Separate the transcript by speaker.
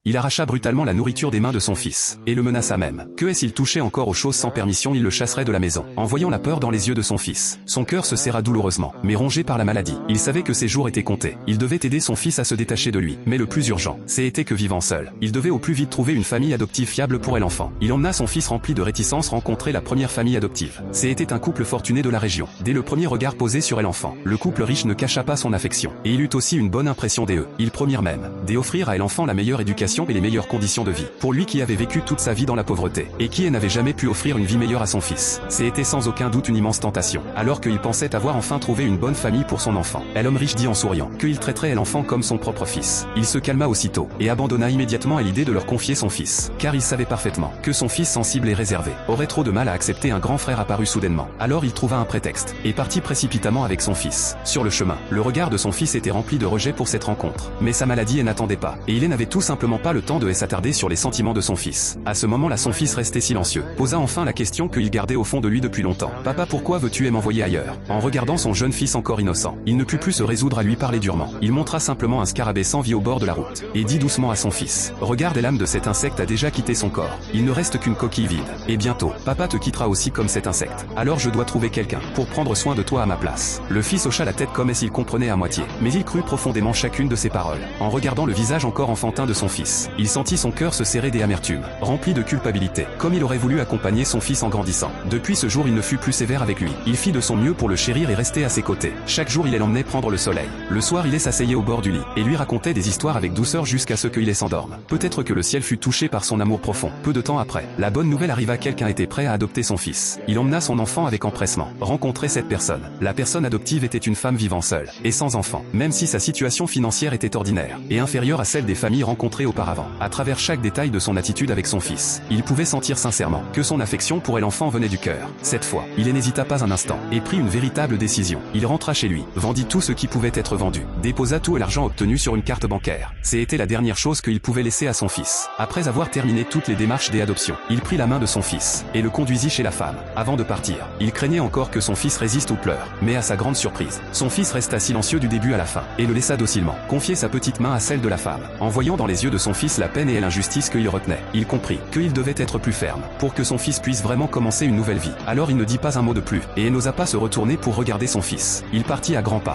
Speaker 1: Il arracha brutalement la nourriture des mains de son fils, et le menaça même. Que s'il touchait encore aux choses sans permission, il le chasserait de la maison. En voyant la peur dans les yeux de son fils, son cœur se serra douloureusement, mais rongé par la maladie. Il savait que ses jours étaient comptés. Il devait aider son fils à se détacher de lui. Mais le plus urgent, c'était que vivant seul, il devait au plus vite trouver une famille adoptive fiable pour l'enfant. Il emmena son fils rempli de réticence rencontrer la première famille adoptive. C'était un couple fortuné de la région. Dès le premier regard posé sur l'enfant, le couple riche ne cacha pas son affection. Et il eut aussi une bonne impression d'eux. Ils promirent même d'offrir à l'enfant la meilleure éducation et les meilleures conditions de vie. Pour lui qui avait vécu toute sa vie dans la pauvreté, et qui n'avait jamais pu offrir une vie meilleure à son fils, c'était sans aucun doute une immense tentation. Alors qu'il pensait avoir enfin trouvé une bonne famille pour son enfant, l'homme riche dit en souriant qu'il traiterait l'enfant comme son propre fils. Il se calma aussitôt, et abandonna immédiatement à l'idée de leur confier son fils, car il savait parfaitement que son fils sensible et réservé aurait trop de mal à accepter un grand frère apparu soudainement. Alors il trouva un prétexte, et partit précipitamment avec son fils. Sur le chemin, le regard de son fils était rempli de rejet pour cette rencontre. Mais sa maladie n'attendait pas, et il n'avait tout simplement pas le temps de s'attarder sur les sentiments de son fils. À ce moment-là, son fils restait silencieux, posa enfin la question qu'il gardait au fond de lui depuis longtemps. « Papa, pourquoi veux-tu m'envoyer ailleurs ?» En regardant son jeune fils encore innocent, il ne put plus se résoudre à lui parler durement. Il montra simplement un scarabée sans vie au bord de la route, et dit doucement à son fils « Regarde, l'âme de cet insecte a déjà quitté son corps. Il ne reste qu'une coquille vide. Et bientôt, papa te quittera aussi comme cet insecte. Alors je dois trouver quelqu'un pour prendre soin de toi à ma place. » Le fils hocha la tête comme s'il comprenait à moitié, mais il crut profondément chacune de ses paroles. En regardant le visage encore enfantin de son fils, il sentit son cœur se serrer d'amertume, rempli de culpabilité, comme il aurait voulu accompagner son fils en grandissant. Depuis ce jour, il ne fut plus sévère avec lui. Il fit de son mieux pour le chérir et rester à ses côtés. Chaque jour, il l'emmenait prendre le soleil. Le soir, il s'asseyait au bord du lit et lui racontait des histoires avec douceur jusqu'à ce qu'il s'endorme. Peut-être que le ciel fut touché par son amour profond. Peu de temps après, la bonne nouvelle arriva, quelqu'un était prêt à adopter son fils. Il emmena son enfant avec empressement. Rencontrer cette personne. La personne adoptive était une femme vivant seule et sans enfant, même si sa situation financière était ordinaire et inférieure à celle des familles rencontrées auparavant. À travers chaque détail de son attitude avec son fils, il pouvait sentir sincèrement que son affection pour l'enfant venait du cœur. Cette fois, il n'hésita pas un instant et prit une véritable décision. Il rentra chez lui, vendit tout ce qui pouvait être vendu, déposa tout l'argent obtenu sur une carte bancaire. C'était la dernière chose qu'il pouvait laisser à son fils. Après avoir terminé toutes les démarches d'adoption, il prit la main de son fils et le conduisit chez la femme. Avant de partir, il craignait encore que son fils résiste ou pleure, mais à sa grande surprise, son fils resta silencieux du début à la fin et le laissa docilement confier sa petite main à celle de la femme. En voyant dans les yeux de son fils la peine et l'injustice qu'il retenait, il comprit qu'il devait être plus ferme pour que son fils puisse vraiment commencer une nouvelle vie. Alors il ne dit pas un mot de plus et n'osa pas se retourner pour regarder son fils. Il partit à grands pas,